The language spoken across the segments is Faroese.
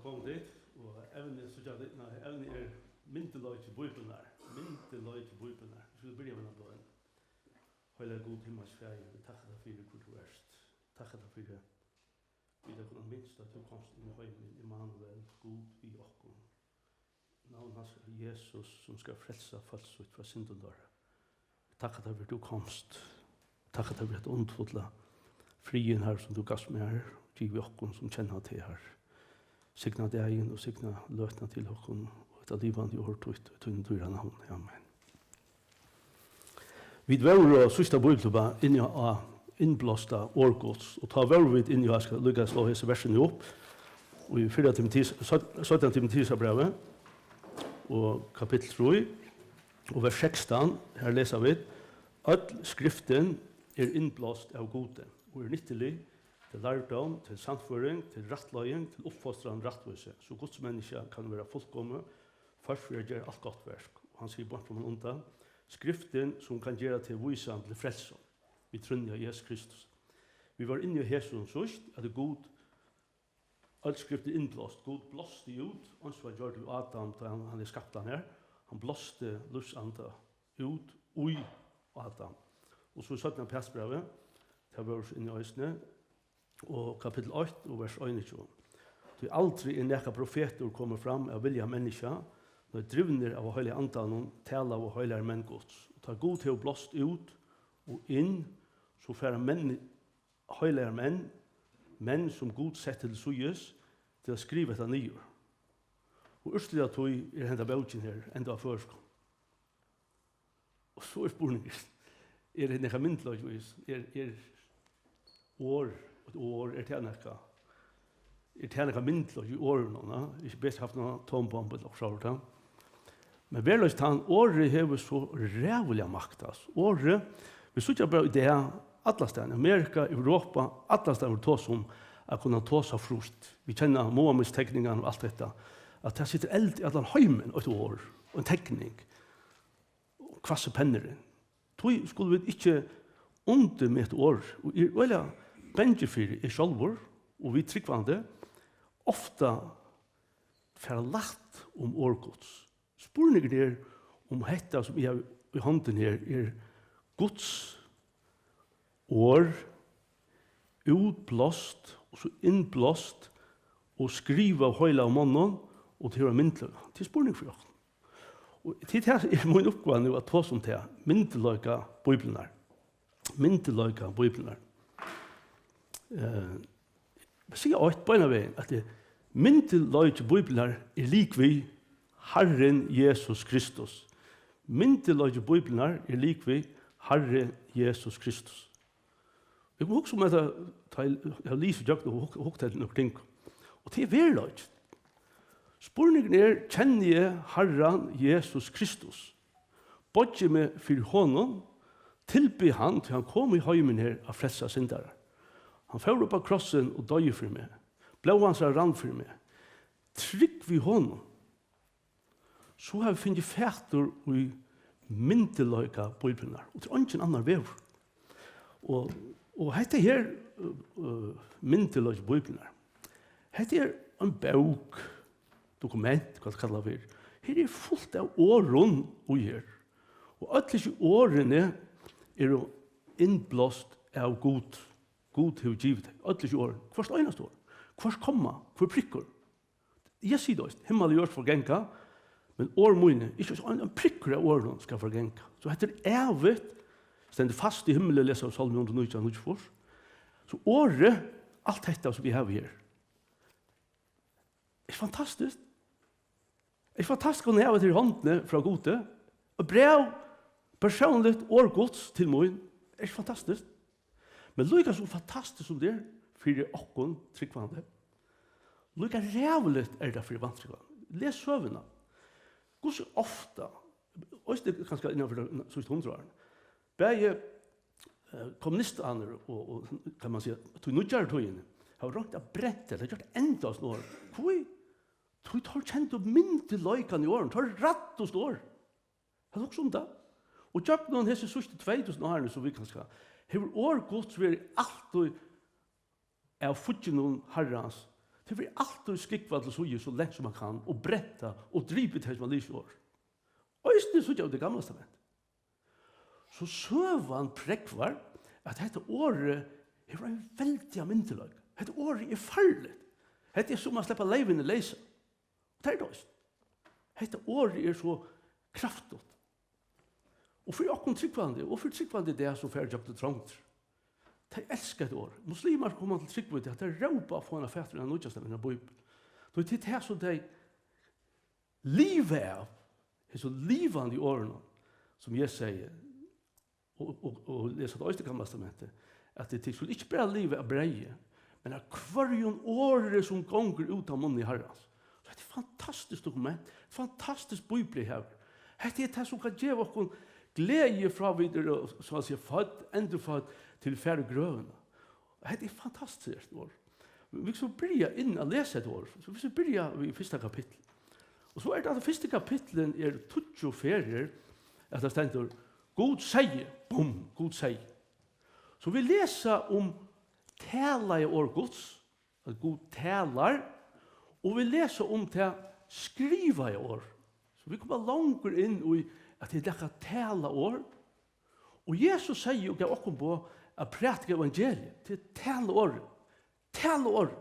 kom dit, og evne så jag det evne mynteløy til bøybenar. Mynteløy til bøybenar. Vi skulle begynne med den. Høyla god himmels ferie, vi takker deg for hvor du erst. Takker deg for vi da kunne minst at du komst inn i høymen, Immanuel, god vi okkom. Navn hans Jesus som skal frelsa falsk ut fra syndundar. Takker deg for du komst. Takker deg for et ondfodla frien her som du gass med her, giv vi okkom som kjenner til her. Signa dagen og signa løtna til okkom, og et av livet i år tog tunn dyra navn. Amen. Vi var sista bibelklubba inne av innblåsta årgods, og ta var vi inne av, skal lykke å slå hese versen opp, og i 17. Timotheusbrevet, og kapittel 3, og vers 16, her leser vi, at skriften innblåst av gode, og nyttelig til lærdom, til sannføring, til rattløying, til oppfostran rattvise, så Guds menneske kan være fullkomme, for å gjøre alt godt verk. Og han sier bort på min undan, skriften som kan gjøre til visan til frelsom. Vi trunner Jesus Kristus. Vi var inne i Jesus sørst, at det god, alt skriften innblåst, god blåste ut, og så var gjort til Adam, da han skapt han her, han blåste lusanda ut, ui Adam. Og så 17. Persbrevet, det var oss inne i Øysene, og kapittel 8, og vers 21. Det aldri nekka profeter kommer fram av vilja menneska, når drivner av høylige andan tala av høylige menn gods. Og tar god til å blåst ut og inn, så færa høylige menn som god sett til suges, til å skrive etter nyer. Og østlig at tog hendet bøtjen her, enda av førskånd. Og så spørninger, det nekka myndløyvis, år, et år, det nekka, det nekka myndløy i årene, ikke best haft noen tombombe og sånt. Men verløst han, året hever så rævlig makt. Året, vi synes ikke bare det alle steder, Amerika, Europa, alle steder vi tås om å kunne tås av frust. Vi kjenner Mohammeds tekninger og alt dette. At det sitter eld i alle heimen et år, og en tekning, og kvasse penneren. Tog skulle vi ikke under med et år, og i øyla benjefyr er sjálfur, og vi tryggvande, ofta færa lagt om årgods. Spurningen er om dette som er i hånden her Guds år, utblåst, og så innblåst, og skriva høyla av mannen, og til å myndløy. Til spurning for oss. Og til det min oppgave nå at ta som til myndløyka bibelene. Myndløyka bibelene. Jeg sier også på en av veien at myndløyka bibelene likvid Herren Jesus Kristus. Myndløyka bibelene likvid Herre Jesus Kristus. Jeg må huske om at jeg har lyst og hukket til noen ting. Og det verløyka. Spurningen kjenner jeg Herren Jesus Kristus? Bodje meg for honom, tilby han til han kom i heimen her av frelsa syndere. Han fører opp av krossen og døye for meg. Blå hans rann for meg. Trygg vi honom. Så har vi finnet fætter i mynteløyka bibelene. Og det er ikke en annen vev. Og dette her mynteløyka bibelene. Dette er en bok, dokument, hva det kallar vi. Her er fullt av åren og her. Og alle årene er innblåst av god. God har givet deg. Alle årene. Hva er eneste år? Hva er komma? Hva er prikker? Jeg sier det, himmel gjørs for genka, men årmøyne, ikke så en prikker av årene skal for genka. Så heter det evet, stender fast i himmelen, leser av Salmen 119. Så året, alt dette som vi har her, er fantastisk. Det er fantastisk å neve til håndene fra gode. Og brev, personligt årgods til morgen, er fantastisk. Men lukka så fantastisk som det er, for åkken tryggvande. Lukka rævlig det for vantryggvande. Les søvnene. Gå så ofta, og det er kanskje innenfor de siste 100 årene, begge kommunistene og kan man si, tog nødgjøre togene, har råkt av brett, det har gjort enda snår. Hvor tog tar kjent opp mindre løykene i årene, tar ratt og står. Det er også om det. Og kjøpt noen hese sørste 2000 årene som vi kan skal. Hever årgods vil alt og er futje noen herrens Det blir alltid skikva til suger så lenge som man kan, og bretta, og drive til som man lyser år. Og istid så gjør det gamle stament. Så søvan prekvar at dette året er en veldig myndelag. Dette året er farlig. Dette er som man slipper leivene leise. Det er det også. Dette året er så kraftigt. Og for åkken tryggvande, og for tryggvande det er så ferdig til trångt. De elsker et år. Muslimer kommer til tryggvande at de råper på en fætter enn nødjaste med en bøybel. Det er det som de livet av, det er så livende i årene, som jeg sier, og leser det øyeste gamle testamentet, at det skulle ikke bare livet av breie, men at hver året som gonger ut av munnen i Herrens. Så det er et fantastisk dokument, et fantastisk bøybel her. Det er det som kan gjøre oss glede fra videre, som man sier, født, endefødt til færre grøvene. Det er fantastisk år. Vi skal begynne inn å lese et år. Så vi skal begynne i første kapittel. Og så er det at første kapittelen er 20 ferier, at det stender God sier, bom, God sier. Så vi leser om tala i år Guds, at God talar, og vi leser om til skriva i år. Så vi kommer langt inn i at det er tala år. Og Jesus sier jo gav okkom på at prætika evangeliet til tala år. Tala år.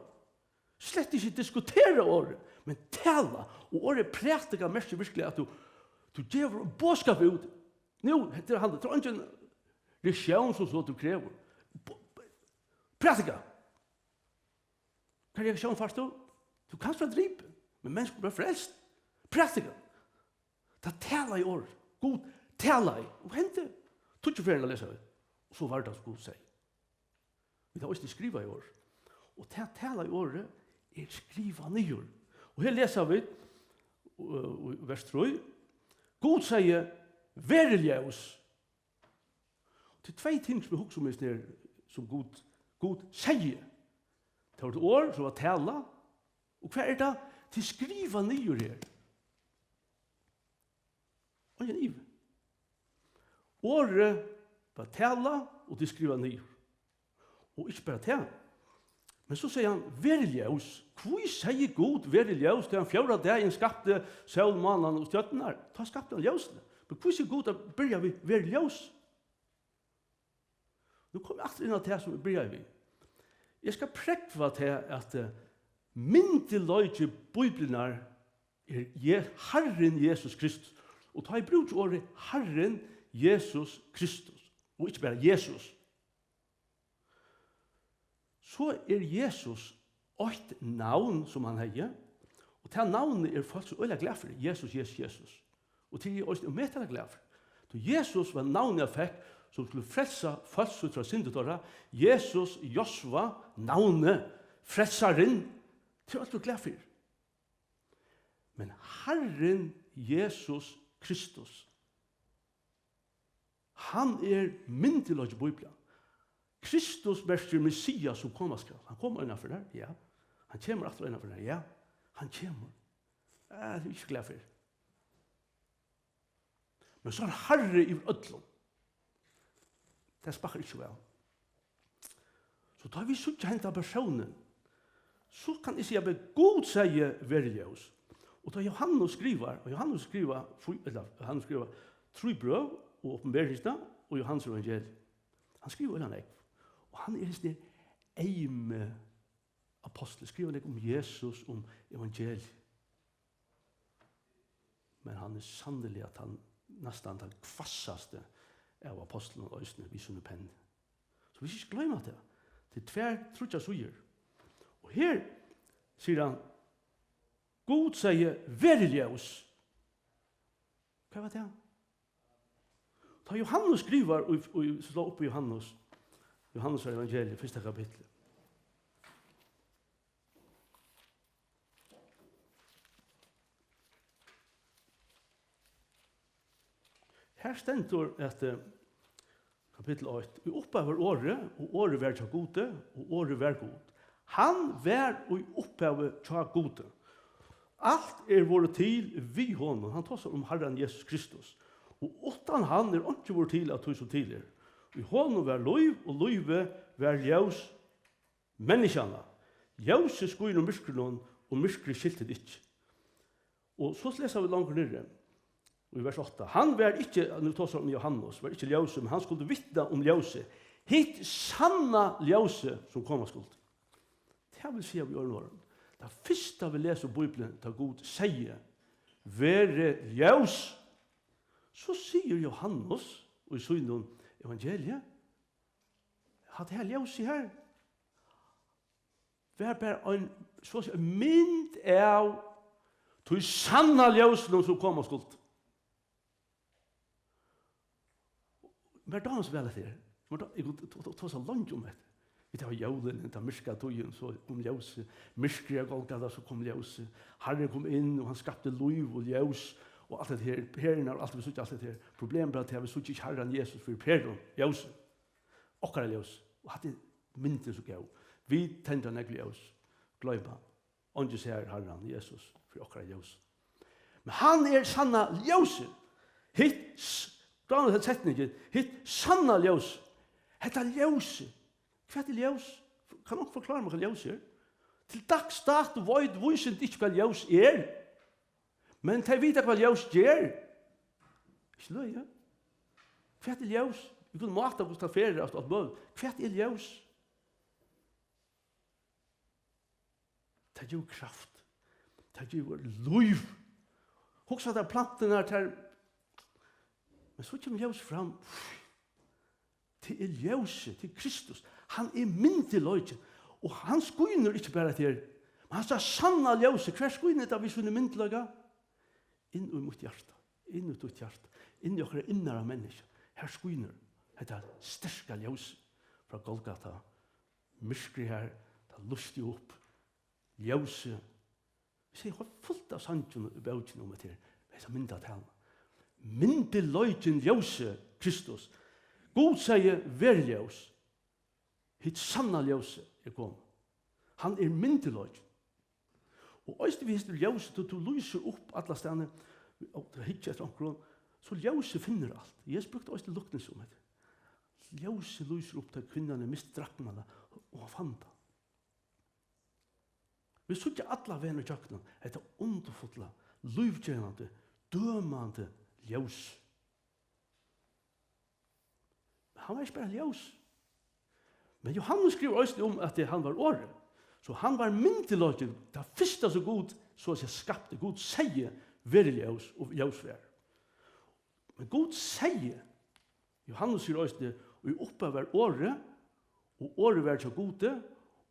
Slett ikke diskutere året, men tala. Og året prætika mest virkelig at du gjør en bådskap ut. Nå, det handler om en reaktion som så du krever. Prætika. Hva er reaktion først du? Du kan være dripen, men mennesker blir frelst. Prætika. Det tala i året. God tala i. Og hente. Tutsi ferien å lese det. Og så var det god seg. Vi tar også skriva i år. Og det tala i året er skriva nyer. Og her leser vi vers 3. God sier veriljøs. Det er 2 ting som vi husker om i som God sier. Det var et år som var tala. Og hva er det? Til skriva nyer her. Og en iv. Året var tala og til skriva nyer. Og ikke bare tala. Men så sier han, veriljøs. Hvor sier God veriljøs til han 4. dagen skapte sølmannen og stjøttene? Ta skapte han ljøsene. Men hvor sier God at byrja vi veriljøs? Nå kommer jeg alltid inn til det som byrja vi. Jeg skal prekva til at myndeløyde bibelene er Herren Jesus Kristus. Og ta i bruk året Herren Jesus Kristus. Og ikke bare Jesus. Så er Jesus et navn som han heier. Og til navnet er folk som øyla glad for. Jesus, Jesus, Jesus. Og til er også metala glad for. Så Jesus var navnet jeg fikk som skulle frelsa folk som fra syndetåra. Jesus, Josva, navnet, frelsaren. Til alt du glad for. Men Herren Jesus Kristus, han er myndeløyde i Bibelen. Kristus mestre Messias som kommer skal. Han kommer innenfor der, ja. Han kommer alltid innenfor der, ja. Han kommer. Det er ikke glad for. Men så er han herre i ødlom. Det spakker ikke vel. Så da vi ikke hentet personen, så kan jeg si at God sier veriljøs. Og da Johannes skriver, han skriver 3 brøv og åpenberingsdag og Johannes evangeliet. Han skriver eller ikke. Og han er en eime apostel. Skriver ikke om Jesus, om evangeliet. Men han er sannelig at han nesten den kvassaste av apostelen og østene vi sånne penn. Så vi skal ikke glemme det. Det er 2 trutja suger. Og her sier han God sier veriljøs. Hva var det? Da Johannes skriver, og slår opp i Johannes evangeliet, 1. kapittel. Her stender at kapittel 8, vi opphaver året, og året var til gode, og året var god. Han var og opphaver til gode. Alt er vårt til vi honom. Han tar seg om Herren Jesus Kristus. Og utan han er ikke vårt til at hos og til er. I honom var løyv, og løyve var ljøs menneskene. Ljøse skoin og myskren og myskre skiltet ikke. Og så leser vi langt nere i vers 8. Han var ikke, nu tar om Johannes, var ikke ljøse, men han skulle vittna om ljøse. Hitt sanna ljøse som kommer skuld. Det vil si av Jørnåren. Det første vi leser Bibelen, da Gud sier, være ljøs, så sier Johannes, og i synden evangeliet, at det her ljøs i her, vær bare en, så å si, mynd av til sanna ljøsene som kommer skuld. Men da er det vel etter. Jeg tar så langt om det. Vi tar jorden, det myrka tøyen, så kom ljøse. Myrkere Golgata, så kom ljøse. Herren kom inn, og han skapte liv og ljøs. Og alt det her, perene og alt det vi sutt, alt det her. Problemet er at vi sutt ikke Herren Jesus for perene, ljøse. Okkara ljøse. Og hatt det mindre så gav. Vi tender negle ljøs. Gløyba. Åndes her Herren Jesus for okkara ljøse. Men han er sanna ljøse. Hva er det setningen? Hitt sanna ljøse. Hetta ljøse. Hva er ljøs? Kan noen forklare meg hva ljøs er? Til dags dato viser ikke hva ljøs er. Men de vet hva ljøs gjør. Ikke løy, ja? Hva er ljøs? Vi kunne måte å ta ferie av alt bøy. Hva er ljøs? Det gjør kraft. Det gjør liv. Hoksa at plantene her, men så kommer ljøs fram. Til ljøset, til Kristus. Han er myndig løyde. Og han skuiner ikke bare til. Men han sa sanna ljøset. Hver skuiner det vi skulle myndig løyde? Inn i mitt hjerte. Inn i ditt hjerte. Inn i okra innere menneske. Her skuiner. Det sterske ljøset fra Golgata. Myskri her. Det lustig opp. Ljøset. Vi sier, hva fullt av sannsjon i bøtjen om det her. Det er så myndig at han. Myndig løyden ljøset, Kristus. God sier, vær ljøs. Hitt sanna ljøse er kommet. Han er myndig løyden. Og hvis vi hitter ljøset, du lyser opp alle stedene, og du hitter etter omkron, så ljøset finner alt. Jesus brukte også lukten som det. Ljøset lyser opp til kvinnerne, mistdraknene, og han fann det. Vi så ikke alle venner i kjøkkenen, etter underfulle, livgjørende, dømende ljøs. Men han var ikke bare ljøs. Men Johannes skriver også om at han var året. Så han var myndeløyden. Det første så god, så å si skapte. God sier være ljøs og ljøsvær. Men God sier, Johannes sier også det, og i oppe var året, og året var så gode,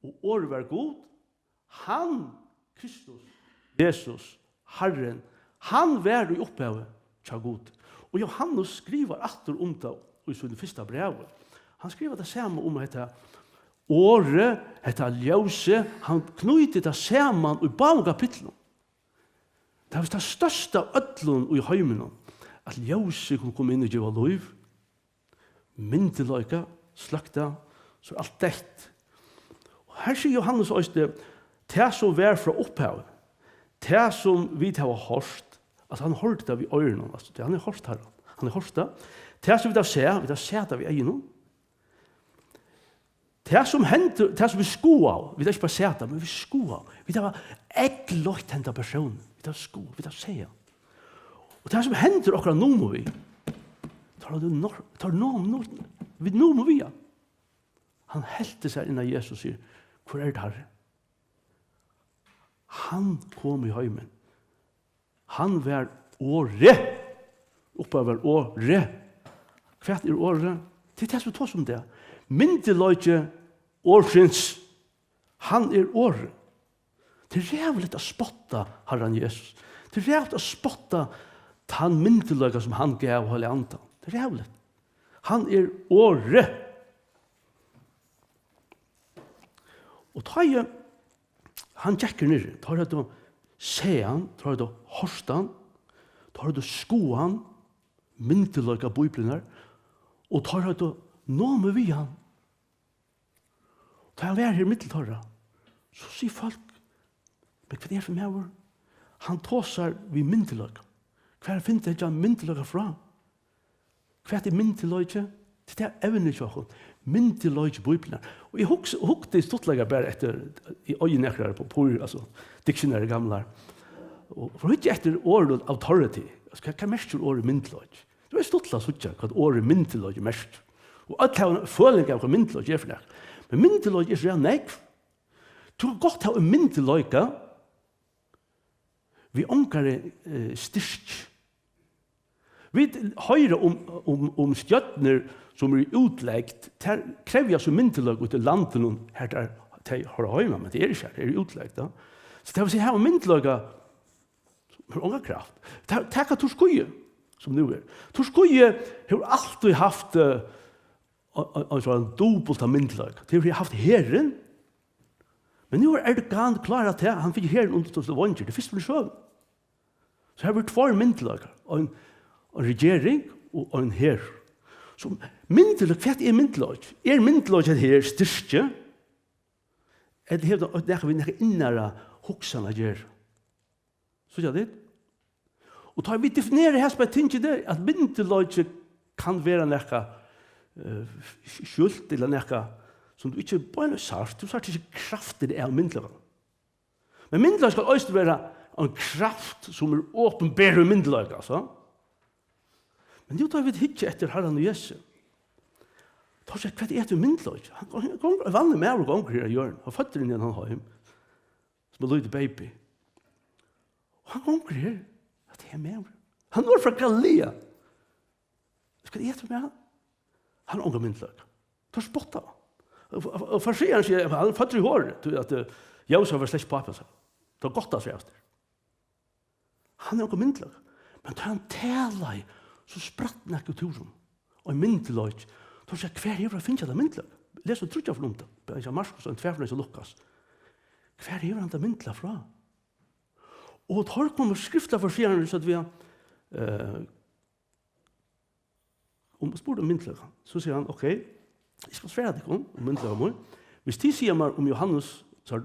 og året var god. Han, Kristus, Jesus, Herren, han var i opphavet til god. Og Johannes skriver atter om det i sin første brev. Han skriver det samme om dette året, dette ljøse. Han knyter det sammen i bare kapitlet. Det er det største av ødlen i heimen. At ljøse kunne komme inn og gjøre liv. Myndeløyke, slakta, så alt dette. Og her sier Johannes også det som var fra opphavet, det som vi har hørt, altså han hørte det ved øynene, altså, han har hørt her, han har hørt det, det som vi har sett det ved øynene, det som hender, det som vi sko av, vi har ikke bare sett det, men vi sko av, vi har eggløyt hendt av personen, vi har sko, vi har sett. Og det som hender akkurat nå må vi, tar nå må vi, ja. Han helte seg inn av Jesus og sier, hvor er det her? Han kom i heimen. Han var året. Oppe var året. Hva er året? Det er det som tar som det. Myndeløyde årsins. Han er året. Det er rævlig å spotte Herren Jesus. Det er rævlig å spotte han myndeløyde som han gav hele andan. Det er rævlig. Han er året. Og ta jeg han tjekker nere, tar det å se han, tar det å hørste han, tar det å sko han, myndeløyke av Bibelen her, og tar det å nå med vi han. Da han var her i middeltorra, så sier folk, men hva er det for meg? Han tåser vi myndeløyke. Hva finner det ikke myndeløyke fra? Hva er det myndeløyke? Det er evne ikke. myndeløyke Bibelen. Og jeg hukte stortlegger bare etter i øyenekere på pur, altså dictionary gamle. Og for ikke etter ordet authority. Altså, hva mest ordet myndeløyke? Det var stortla suttja hva ordet myndeløyke mest. Og alt har en føling av hva myndeløyke er for det. Men myndeløyke er så redan nekv. Du har godt ha en myndeløyke vi ångare styrk. Vi høyre om stjøtner som utlegt, det krever jeg som myndeløyke ut i landet her der de har høyma, men det er ikke her, det er utlegt. Da. Så det vil si her om myndeløyke har ånga kraft. Takk av Torskoje, som nu er. Torskoje har alltid haft en dobbelt av myndeløyke. Det har haft herren, men nu er Erdogan klar til han fikk herren under til vanger, det første for sjøen. Så her har vi två myndeløyker, en regering og en her. Så myndeløyke, hva er myndeløyke? Er myndeløyke her styrke? Eller har vi noe innere hoksene gjør? Så ja det. Og tar vi definerer her som jeg tenker det, at myndeløyke kan være noe skjult eller noe som du ikke bare sagt, du sagt ikke krafter av myndeløyke. Men myndeløyke skal også være en kraft som er åpenbære myndeløyke, altså. Men nå tar vi ikke etter Herren og Jesus. Da sier jeg, hva er det myndeløyke? Han vanlig med og ganger her i hjørnet. Han føtter inn i en heim, som er lydde baby. Og han ganger her, at det er med. Han var fra Galilea. Skal det etter med han? Han ganger myndeløyke. Da spotter han. Og for seg han sier, han føtter i håret, at Josef var slett pappa seg. Det var godt av seg efter. Han er noe myndeløyke. Men da han taler, så spratt han ikke turen. Og en myndeløyke, da sier jeg, hver er det finnes det myndeløyke? Les og trutja for noe. Det er Marskos og en tverfløys og Lukas. Hver er han det myndeløyke fra? Og da har kommet skrifter for seg, så at vi har spurt om myndeløyke. Så sier han, ok, jeg skal svære deg om myndeløyke mor. Hvis de sier meg om Johannes, så er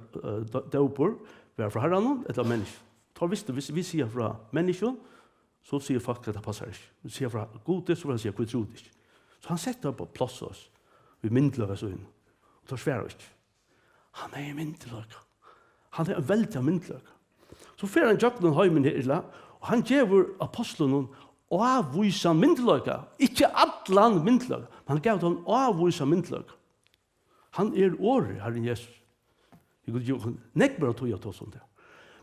døper, vi er fra herren eller menneske. Da visste hvis vi sier fra mennesken, så sier folk at det passer ikke. Vi sier fra Gud, så vil han si at vi tror det ikke. Så han setter på plass oss. Vi myndeløker så inn. Og tar svære ikke. Han er myndeløker. Han er en veldig myndeløker. Så fer han Jakob heimen her, og han gjør apostelen og avviser myndeløker. Ikke alle myndeløker, men han gav dem avviser myndeløker. Han er året, Herren Jesus. Jeg kunne jo nekbare tog jeg til sånt det.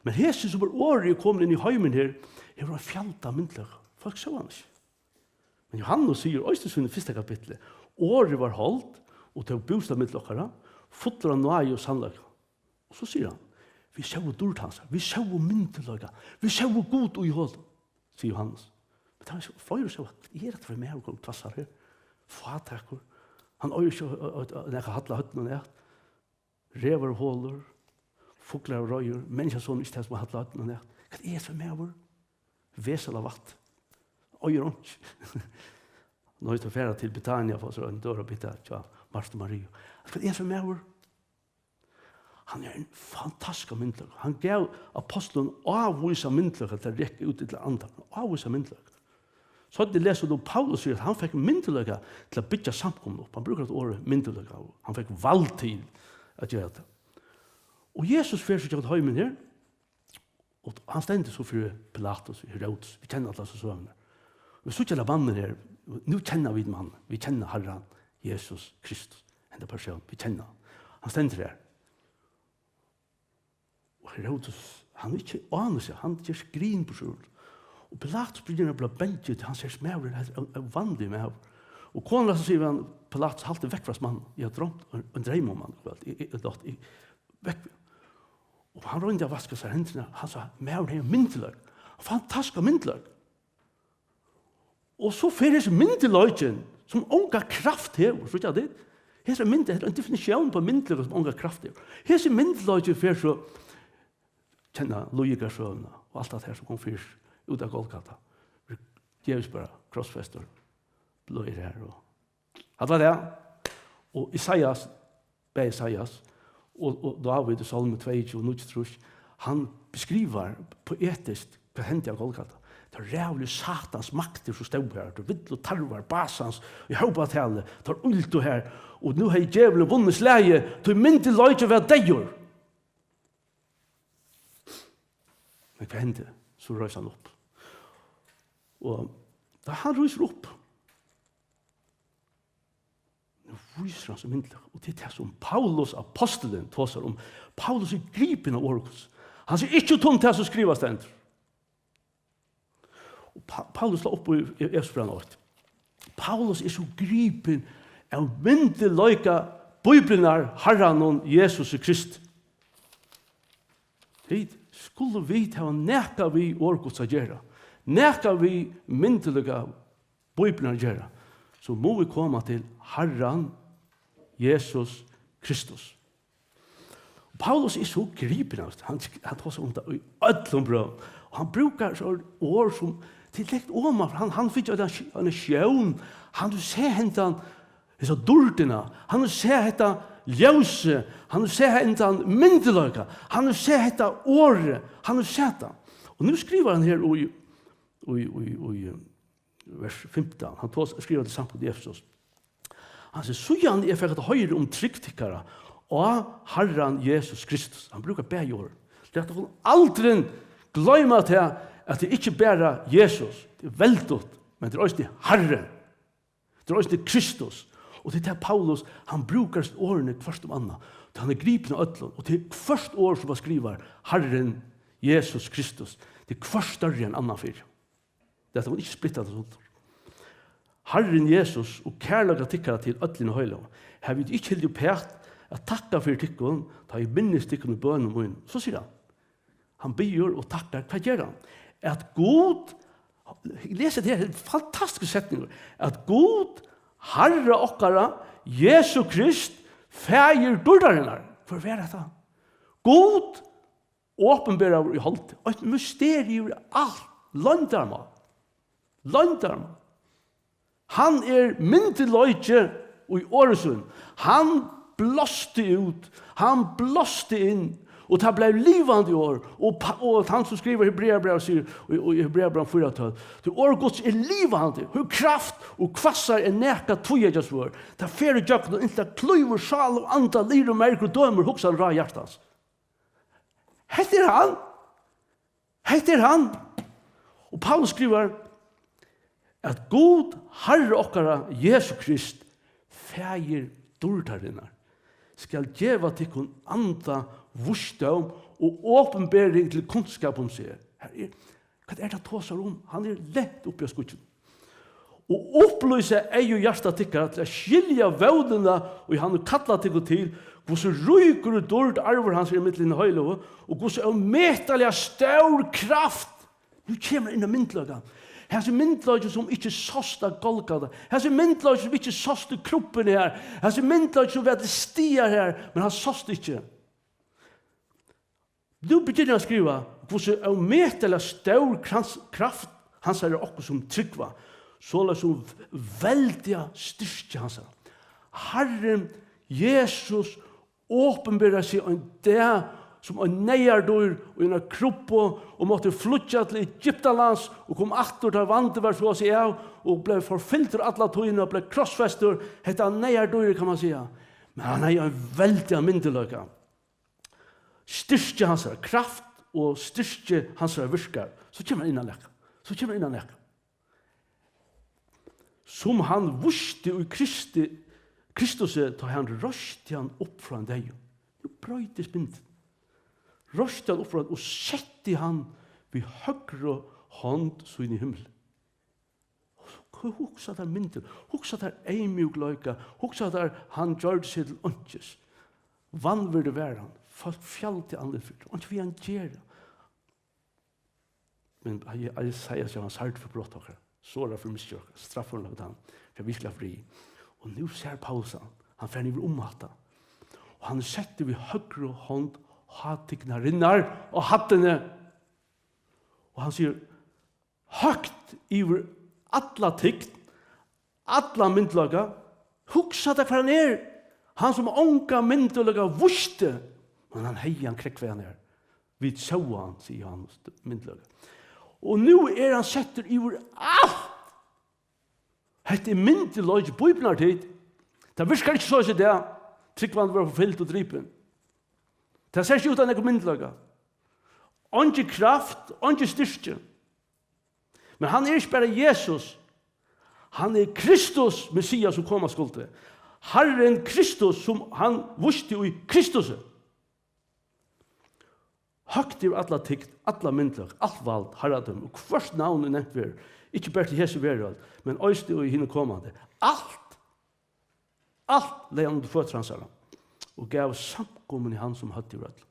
Men Jesus som var året kom inn i heimen her, var en fjallta myndler. Folk så han ikke. Men Johannes sier, Øystein i første kapitlet, året var holdt, og til bostad myndlokere, fotler av nøye og sannløk. Og så sier han, vi ser dårlig hans, vi ser myndløkere, vi ser god og i hold, sier Johannes. Men han sier, for å se, er det for meg å komme tvassar her? Fatakker. Han øyer ikke når jeg hadde høtten og nært. Rever og håler, fugler og røyer, mennesker som ikke som har hatt laten og nært. Hva er det for meg over? Vesel av vatt. Øyer ånd. Nå er det ferdig til Betania, for så en dør og bitte til Martha Marie. Hva er det for meg over? Han er en fantastisk myndløk. Han gav apostelen avvisa myndløk til å rekke ut til andre. Avvisa myndløk. Så hadde jeg lest om Paulus sier at han fikk myndløk til å bytte samkomne opp. Han bruker et året myndløk. Han fikk valg til å gjøre det. Og Jesus fyrir seg til heimen her, og han stendte så for Pilatus, Herodes, vi kjenner alle disse søvnene. Vi så ikke mannen her, nå kjenner vi mannen, vi kjenner Herren, Jesus Kristus, henne person, vi kjenner han. Han stendte der. Og Herodes, han ikke aner seg, han gjør skrin på skjul. Og Pilatus begynner å bli bentet, han ser smæver, han er vanlig med ham. Og kona så sier han, Pilatus halte vekk fra mannen, jeg har drømt en dreim om han, vekk. Og han rønte å vaske seg hendene. Han sa, men det er myndeløk. Fantastisk myndeløk. Og så fyrir disse myndeløkene, som unga kraft her, så ikke det. Her er en definisjon på myndeløk som unga kraft her. Her er myndeløkene fyrir så kjenner logikersøvnene, og alt det her som kom fyrir ut av Golgata. Djevis bare krossfester, bløyer her. Det var det. Og Isaias, og David i Salme 22, han beskriver poetisk hva hendte av Golgata. Det rävlig satans makter som stod här. Det vill och tarvar, basans, i hoppatale, tar ulto här. Och nu har djävulen vunnit släge, till myndig löjt vad dejer. Men vad hände? Så röjde han upp. Og da han ryser opp, nu ryser han som myndelig. Og det er det som Paulus, apostelen, tåser om. Paulus er gripen av Orgus. Han sier ikke tomt det som skrives det endre. Og Paulus la opp i Efesbrevet 8. Paulus er så gripen av myndelig løyka Bibelen Herren Jesus Krist. Det skulle vi ta neka vi Orgus å gjøre. Nekar vi myndelige Bibelen gjøre, så må vi komme til Herren Jesus Kristus. Paulus er så gripen av det. Han tar seg om det i ødlom brød. Og han brukar så ord som til lekt om. Han fikk en sjøen. Han vil se hentan disse dordene. Han vil se hentan ljøse. Han vil se hentan myndelige. Han vil se hentan året. Han vil se det. Og nu skriver han her i vers 15, han skriver det samt på Efesos. Han sier, så gjerne jeg fikk et høyre om tryggtikkere og Herren Jesus Kristus. Han brukar begge ord. Det er at aldri gløyme til at det ikke bare Jesus, det er veldot, men det er også det Herren. Det er også det Kristus. Og det er Paulus, han brukar årene først om annet. Han er gripen av ødlån, og det er først år som han skriver Herren Jesus Kristus. Det er først større enn annen fyr. Det var ikke splittet sånt. Herren Jesus og kærlaga tikkara til ødlin og høyla. Her vil ikke hilde pært at takka for tikkun, ta i minnes tikkun i bøn og munn. Så sier han. Han byr og takkar. Hva gjør han? At God, jeg leser det her, fantastiske setninger, at God, Herre okkara, Jesu Krist, fægir durdarinnar. For hva er dette? God, åpenbærer i holdt, og et mysterium i alt, landarma. Landarma. Han er myndig løyke i Åresund. Han blåste ut. Han blåste inn. Og det ble livande i år. Og han som skriver Hebreabrevet sier, i Hebreabrevet 4, det årgods er livande. Hvor kraft og kvassar er neka togjegas vår. Det er fere jøkken og inntil kløyver, sal og anda, lir og merker og dømer, hoksa ra hjertans. Heter han. Heter han. Og Paulus skriver at God, Herre okkara, Jesu Krist, fægir durdarinnar, skal gjeva tikkun anda vursdom og åpenbering til kunnskap om seg. Hva er det tåsar om? Han er lett oppi av skutjen. Og opplyse ei og hjärsta tikkara til å skilja vødena og han kalla tikku til hvordan ryker og dård arver hans i midtlinne høylov og hvordan er metalliga stor kraft. Nu kommer inn av myndlaga. Her er myndlager som ikke såst av Golgata. Her er myndlager som ikke såst av kroppen her. Her er myndlager som vet stier her, men han såst ikke. Nu begynner han å skrive hvordan er metalliga stor kraft hans er okkur som tryggva. Såla som veldiga styrke hans er. Herren Jesus åpenbærer seg en dag som en neiardor og en kropp og måtte flytja til Egyptalands og kom atter til vandet var så å si av og ble forfylt til alle togene og ble krossfester hette neiardor kan man säga. Men han er en veldig myndeløyga. Styrke hans er kraft og styrke hans er virkar. Så kommer han innan lekka. Så kommer han innan lekka. Som han vurste i Kristus tar han røst han opp fra en deg. Det brøytes myndet. Røst han opp fra og sette han vid høyre hånd så inn i himmelen. Hoksa der myndet. Hoksa der eimjugløyka. Hoksa der han gjør det seg til åndsjes. Vannvurde vær han. Folk fjall til andre fyrt. Og vi han gjør det. Men jeg sier at han sært for brott akkurat. Såra for misstjøk, straffer han han, for virkelig fri. Og nu ser Paulus han fer niver omhatta. Og han setter vi høyre hånd hatiknarinnar og hattene. Og han sier, høgt iver alla tikk, alla myndlaga, hugsa det for han er. Han som ånka myndlaga vuste, men han heier han krekk ved han er. Vi så han, sier han myndlaga. Og nu han setter over alt. Hette myndig løg i Bibelen tid. Det virker ikke så i det. Tryggvann var forfyllt og drypen. Det ser ikke ut av noe myndelaga. Ikke kraft, ikke styrke. Men han ikke bare Jesus. Han Kristus, Messias som kommer skulle. Herren Kristus som han visste i Kristus. Høgt alla tikt, alla myndlag, alt vald, herradum, og hvert navn nevnt vi ikke bare til Jesu verden, men øyste og henne kommande. Alt leie han til fødselsransara, og gav samkommen i han som hadde i rød.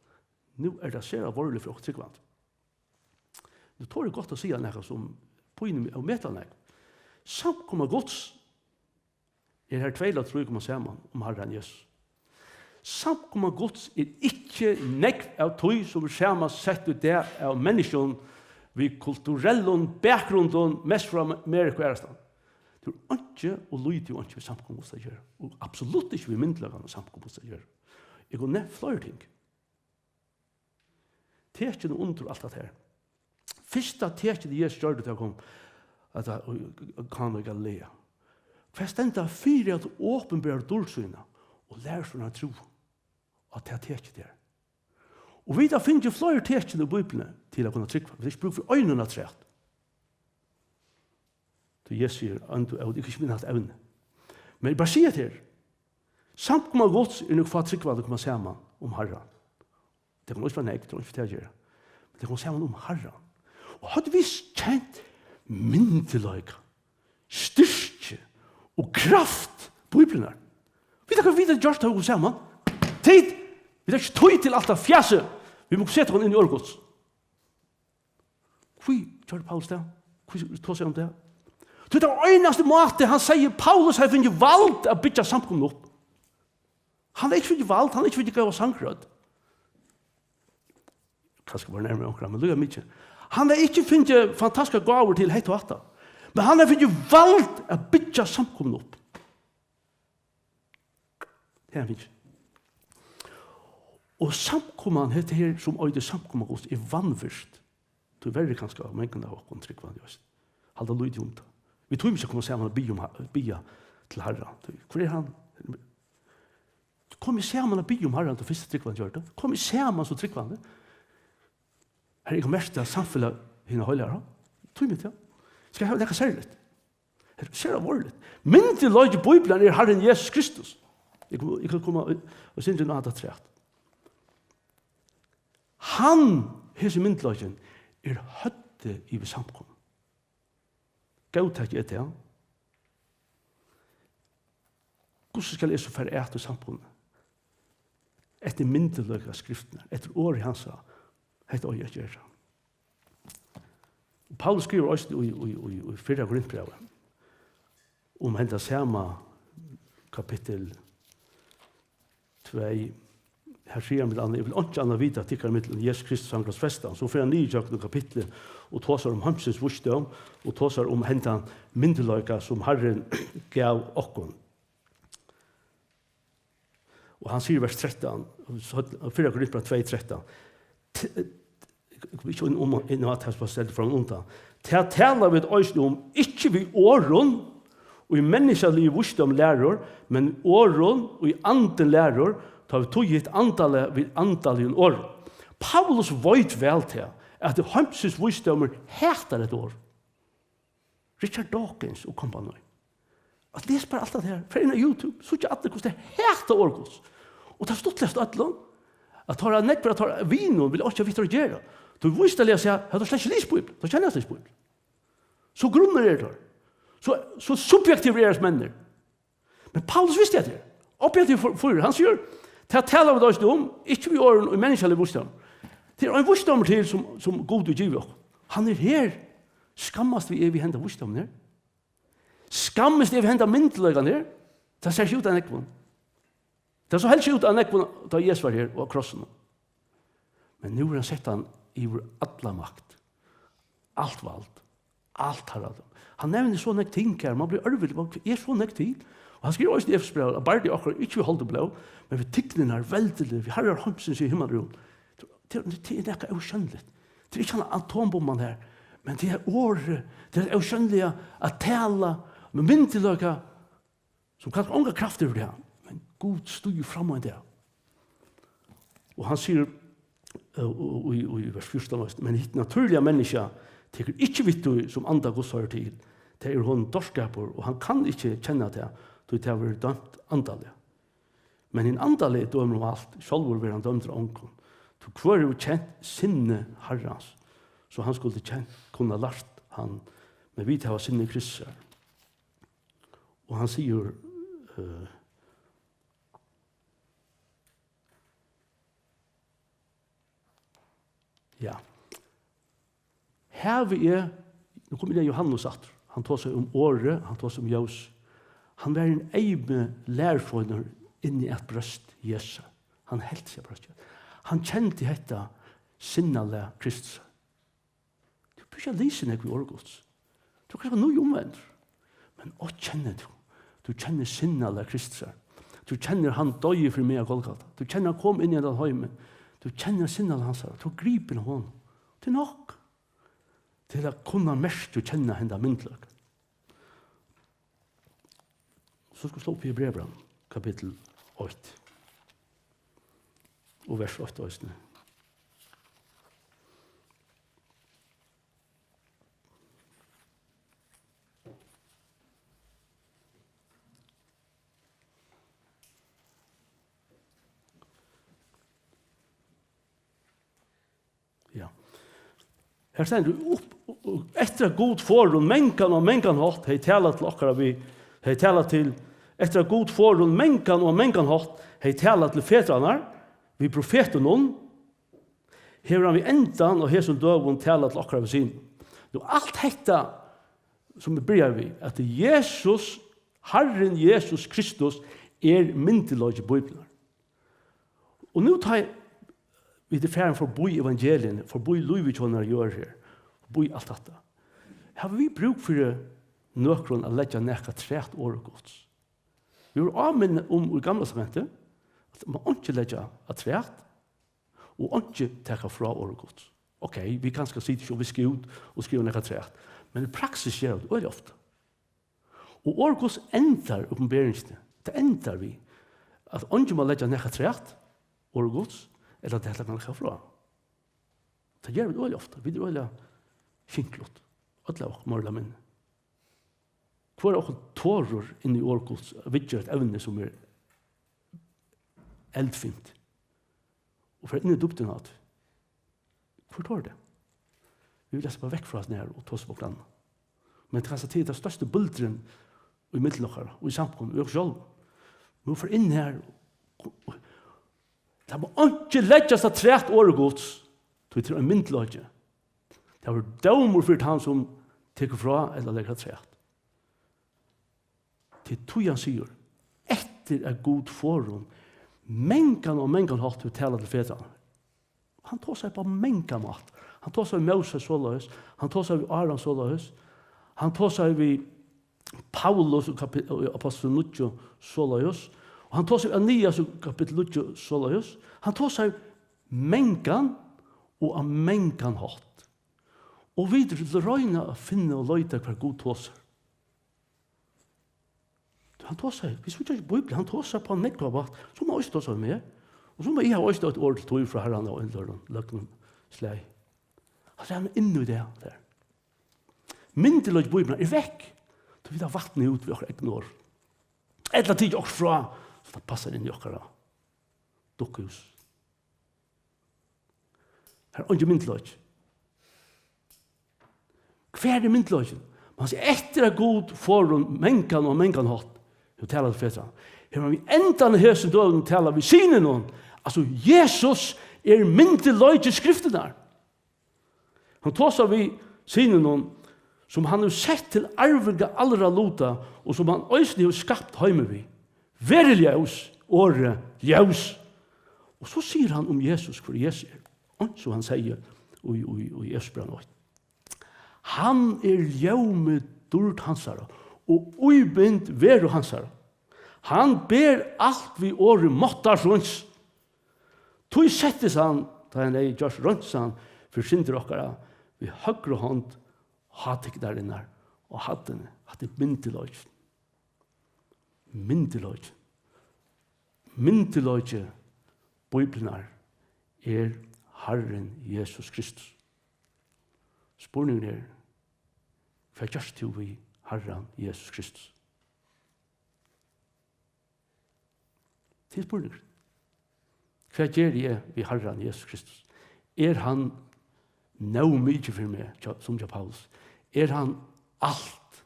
Nå det ser vorlig for åkt tryggvand. Det tror jeg godt å si noe som på innom og metal nek. Samkommen gods her tveila tror jeg kommer sammen om Herren Jesus. Samkommen gods ikke nekv av tøy som sammen sett ut det av mennesken vi kulturellen bakgrunnen mest fra Amerika og Ærestan. Det ikke og lydig og ikke vi samkommen gods å gjøre. Og absolutt ikke vi myndlagene samkommen gods å gjøre. Jeg går ned flere ting. Det ikke noe under alt det her. Første teken det Jesus gjør det til å komme at kan og Galilea. For jeg stendte fire at åpenbære dårsynet og lærer sånn tro at det teken der. Og vi da finner flere teken i Bibelen til å kunne trykke. Vi ikke bruker for øynene træt. Så Jesus sier, det er ikke min hatt evne. Men jeg bare sier til samkommet gods nok for å trykke hva det kommer sammen om Herren. Det kan også være nek, det kan ikke fortelle. Men det kommer sammen om Herren. Og hadde vi kjent myndeløyga, styrke og kraft på Bibelen her. Vi tar ikke videre gjørst av å sammen. Tid! Vi tar ikke tøy til alt av fjaset. Vi må sette henne inn i årgods. Hvor gjør det Paulus det? Hvor tar seg om det? Det er den eneste måte han sier Paulus har finnet valgt å bytte samkommet opp. Han har ikke finnet valgt, han har ikke finnet gav sankrød. Kanskje var nærmere omkring, men det er mye. Han har ikke finnet fantastiske gaver til heit og atta. Men han har finnet valgt å bytte samkommet opp. Det er han finnet. Og samkommet heter her som øyde samkommet hos vannvirst. Det er veldig kanskje mengden av åkken tryggvann. Halda lyd om det. Vi tror ikke å komme sammen og bia til Herren. Hvor er han? Kom i sammen og bia om Herren til første tryggvann gjør det. Kom i sammen så tryggvann det. Her er ikke mest av samfunnet henne høyere. Tror vi til. Skal jeg ha det særlig? Her ser det vårlig. Mynden løg i Bibelen er Herren Jesus Kristus. Jeg kan komme og synge noe annet træt. Han, hese myndløgjen, er høtte i ved samkommet. Gautak er det, ja. Hvordan skal jeg så færre etter samkommet? Etter myndeløg av skriftene, etter året han sa, hette øye gjør det. Paulus skriver også i 4. Korintbrevet om hendet samme kapittel 2. Her sier han med andre, jeg vil ikke annet vite at tikkere mitt Jesus Kristus angras festan. Så får han nye jakten kapitlet og tåsar om hansens vursdom og tåsar om hendet myndeløyga som Herren gav okkon. Og han sier vers 13, 4. Korintbrevet 2:13. Ikke om at jeg skal stelle fra undan. Til å tale vi om, ikke vi åren, og i menneskelig vursdom lærer, men åren og i anden lærer, tar vi tog et antall i en år. Paulus vet vel til at det hømses vursdommer heter et år. Richard Dawkins og kompanoi. At les bare alt det her, for inn av YouTube, så ikke alle hvordan det heter årgods. Og det har stått lest alle. At tar jeg nekvar, at tar vino, vil ikke vite å gjøre. Du visste å lese, at du slett ikke lyst på det. Da kjenner jeg lyst på det. Så grunner er det. Så subjektiv er det mennesker. Men Paulus visste det. Objektiv for han sier, til å tale av oss om, ikke vi åren og menneskelig vursdom. Det er en vursdom til som god og giver. Han er her. Skammast vi vi hendet vursdommen her. Skammast vi hendet myndeløgene her. Det ser ikke ut av nekvån. Det er så helst ut av nekvån da Jesus var her og krossen. Men nu har han sett han i vår alla makt. Alt valgt. Alt har han. Han nevner så nek ting her. Man blir ørvelig. Man er så nek tid. Og han skriver også i Efesbrevet, bare de akkurat ikke vi holder blå, men vi tikkene er veldig, vi har hamsens i himmelrom. Det er nekka uskjønnelig. Det er ikke han atombomman her, Men det året, det uskjønnelige at tala med myndeløka som kan ha unga krafter for det. Men Gud stod fram og det. Og han sier i vers 14, men hitt naturliga menneska teker ikke vittu som anda Guds hører til. Det hon dorskaper, og han kan ikke kjenne det, då det har vært dømt andalig. Men en andalig dømer om alt, sjálfur vil han dømt av ångon. Så hver er jo kjent sinne herrans, så han skulle kunne lært han, men vi tar sinne kristser. Og han sier, ja, her vi nu kommer det Johannes atter, han tar seg om året, han tar seg om ljus. Han var en eime lærføyner inni et brøst Jesus. Han helt seg brøst. Han kjente dette sinnale Kristus. Du bør ikke lise nek vi årgods. Du kan ikke noe omvendt. Men å kjenner du. Du kjenner sinnale Kristus. Du kjenner han døye for meg av Golgata. Du kjenner han kom inn i den høymen. Du kjenner sinnale hans. Du griper hånd. Det er nok. Til å kunne mest å kjenne henne myndløk. Så skal vi slå opp i Hebreerbrevet, kapittel 8. Og vers 8 også. Ja. Her stender du opp, etter god forhold, mengan hatt, hei talat til okkara vi, hei talat til, etter god forhold, mengan hatt, hei talat til fetranar, vi profeten noen, hever han vi endan, og hei som døvun talat til okkara vi sin. Nå, alt dette, som vi bryr vi, at Jesus, Herren Jesus Kristus, myndeløg i Bibelen. Og nå tar jeg, vi er ferdig for å bo i evangelien, for å bo i Louis-Vuittoner gjør her, for å bo i alt dette. Har vi bruk for nøkron å legge nekka træt åregods? Vi var avminnet om i gamle samentet, at man ikke legge træt, og ikke teka fra åregods. Ok, vi kan skal si det ikke, vi skal ut og skrive nekka træt, men i praksis gjør det veldig ofte. Og åregods endar oppenberingsene, det endar vi, at ikke man legge nekka træt, åregods, eller det kan ikke fra. Det gjør vi veldig ofte. Vi er veldig kinklott. Alle av morla minn. Hvor er også tårer inni årgods, vi gjør et evne som eldfint. Og for inni dupten at, hvor tårer det? Vi vil lese bare vekk fra oss nær og ta oss på grann. Men det kan se til det største buldren i middelokkere, og i samfunnet, og i oss selv. Vi må få inn her, det må ikke legges av træt åregods, så vi tror en myndløgje. Det var dømer for han som teker fra eller legger træt. Til tog han sier, etter er god forum, mengan hatt til å tale til fedrene. Han tar seg på mengan mat. Han tar seg Moses såleis, han tar seg Aron såleis, han tar seg Paulus og apostel Nuttjo såleis, og han tar seg Anias og kapittel 8 såleis. Han tar seg mengan og av mengan hatt. Og videre til å røyne å finne og løyte hver god tåser. Han tar seg, hvis vi ikke er Bibelen, han tar seg på nekva vatt, så må jeg også ta seg med. Og så må jeg ha også et ord til tog fra herrene og innløren, løkken slei. Altså, han er inne i det der. Myndeløg Bibelen er vekk. Så vi tar vattnet ut ved åker egnår. Et eller tid åker fra, så det passer inn i åkere dukkehus. Her er ikke myndeløg. Hver er myndeløgjen? Man sier, etter er god forum, mengan og mengan hatt, du talar til fedra. Her har vi enda i høysen døden talar vi sine noen. Altså, Jesus er myndeløg i skriften der. Han tar seg vi sine noen, som han har sett til arvega allra lota, og som han øyselig har skapt heime vi. Være ljøs, åre ljøs. Og så sier han om Jesus, hvor Jesus er. Så han sier i Esbran 8. Han er ljøme durt hansara, og uibind veru hansara. Han ber alt vi åre måttar runds. Tog settes han, da han er gjørs runds han, for synder okkara, vi høyre hånd hatik der innar, og hatten, hatt myndeløy. Myndeløy. Myndeløy, Bibelen Herren Jesus Kristus. Spurningen hva gjørst du vi Herren Jesus Kristus? Til spurningen. Hva gjør jeg vi Herren Jesus Kristus? Han nå mye for meg, som jeg Paulus? Han alt,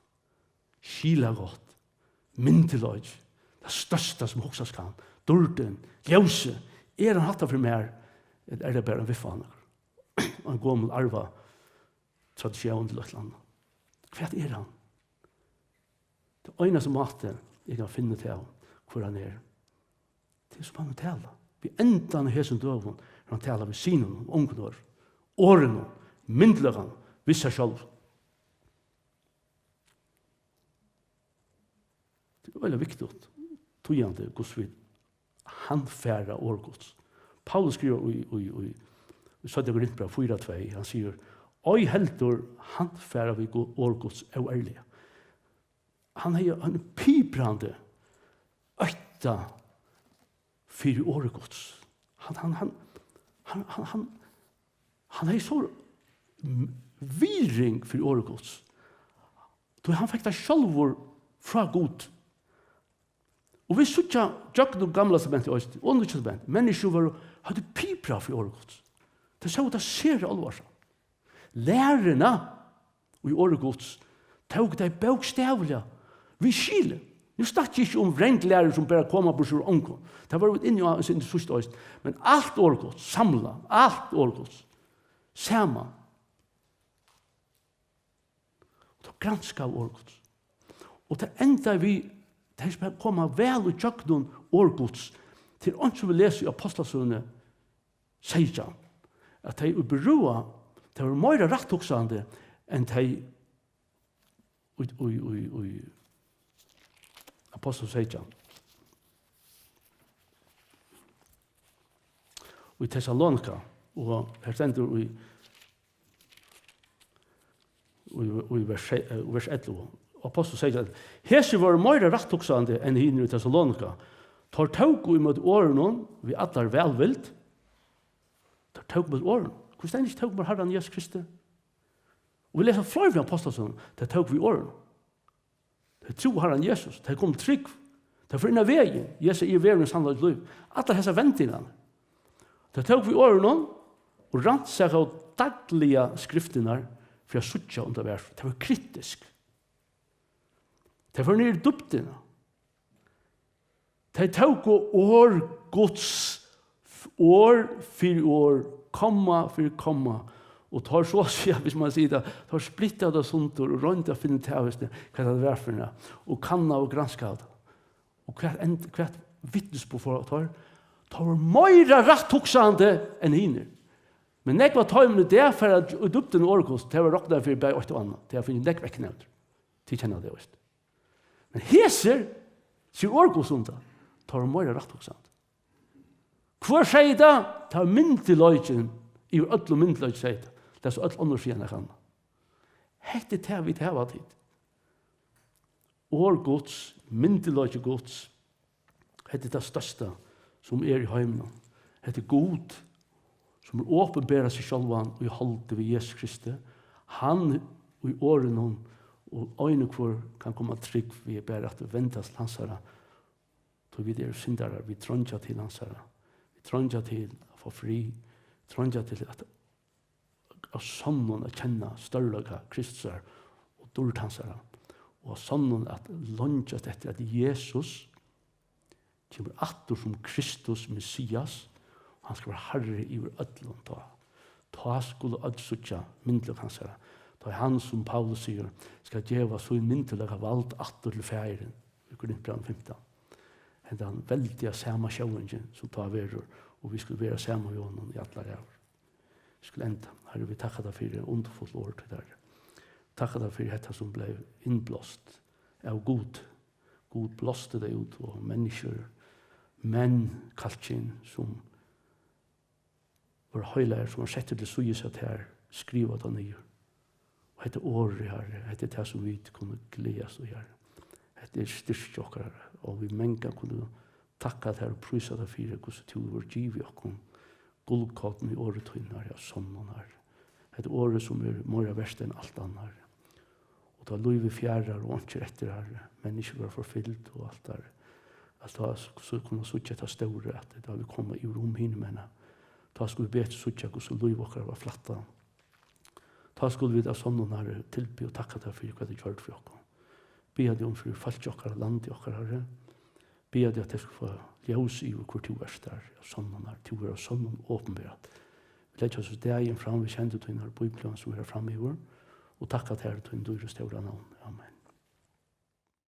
skila godt, myndeløy, det største som hoksas kan, dården, ljøse? Han hatt for meg, det bare en viffaner? En gammel arva tradisjon til et land. Hva han? Det eneste måte jeg kan finne til hvor han det som han taler. Vi enda i hesen døven, han taler ved sinen, ungdår, årene, myndløkene, vissa selv. Det er veldig viktig, togjende, Guds vid, han færre årgods. Paulus skriver i 2. Korinthbrev 4:2, han sier, «Oi heldur han færre vi årgods og ærlige». Han er pibrande øtta for årgods. Han er så viring for årgods. Då han fikk det sjálvur fra god. Og vi sutja jakk no gamla testament i Øst, og Nye testament, mennesker hadde pipra for årgods. Det så det ser alvorsa. Lærerne i årgods tog det bokstavliga. Vi skile. Nu snakker ikke om vrenglærer som bare kommer på sin ånko. Det var inne i sin sørste Øst. Men alt årgods, samla, alt årgods, sama. Og da granska av årgods. Og det enda vi det skal komme vel og tjøk noen årgods til ånd som vi leser i Apostelsøvne 16, at de i beroa, de var mer retthoksande enn de i Apostelsøvne 16. Og i Thessalonika, og her stender i vers 11, Apostel sier at hese var mer retthoksande enn hinner i Thessalonika. Tar tog imot årene vi allar velvilt. Tar tog imot årene. Hvordan er det ikke tog med Herren Jesus Kristus? Og vi leser flere fra Apostelen, tar tog vi årene. Det tro Herren Jesus. Det kom trygg. Det for inn av veien. Jesus er verens handlet liv. Alle hese ventingene. Det tog vi årene og rannsaka av daglige skriftene for å suttja under vers. Det var kritisk. Det var nere i duptene. Det tok år Guds år for år, komma for komma, og tar så å si, hvis man sier det, tar splittet av sånt og rundt og finner til hva det var for det, og kanna og granska det. Og hva vittnes på for at tar mer retthoksande enn hinner. Men nek var tøymene det for at duptene årgods, det var råkna for bare 8 annet, det var for nek vekknevnt, til kjenner det også. Men heser, sier årgodsunda, tar mer retthoksande. Hvor sier det? Ta myndeløyken, i ødel og myndeløyken sier det. Det er så ødel andre siden jeg kan. Hette det vi tar tid. Årgods, myndeløyken gods, hette det største som i heimene. Hette god, som åpenbærer seg selv og i holdet ved Jesus Kristus. Han og i årene og øyne hvor kan komme trygg vi er bare at vente til hans herre. Så vi er syndere, vi trønger til hans herre. Vi trønger til å få fri. Vi trønger til at av sånn å kjenne større Kristus er og dårlig hans herre. Og av sånn at lønges etter at Jesus kommer atter som Kristus Messias. Han skal være herre i vår ødlån. Ta skulle ødsutja myndelig hans herre. Da han, som Paulus sier, skal gjøre så en myndelig valgt atter til feiren. I Korinthbrevet 15. Det er en veldig samme sjøvingen som tar verre, og vi skulle være samme jorden i alle år. Vi skulle enda. Herre, vi takker deg for det underfullt år til dere. Takker deg for dette som ble innblåst av god. God blåste det ut, og mennesker, menn, kalkjen, som var høyler, som var sett til å suge seg til her, skrive det nye. hette året, Herre, hette det som vi kunne gledes og gjøre. Hette styrke okkar, og vi menga kunne takka det her og prysa det for hvordan du var givet okkom gullkåten i året tøynar, ja, sånn her. Et året som mer verst enn alt annet. Og da løy vi fjærar og ikke etter her, mennesker var forfyllt og alt der. At da så kunne suttje ta større, at da vi kom i rom henne, men da skulle vi bete suttje hvordan løy okkar var flatta. Da skulle vi da sånn her tilby og takka deg for hva det gjør for oss. Be deg om for falt okkar, land i okkar herre. Be deg at jeg skal få ljøs i hvor du er der, sånn her, du er sånn åpenbart. Vi legger oss deg fram, vi kjente til denne bøyplanen som vi er framme i vår, og takk at her til en dyre større navn. Amen.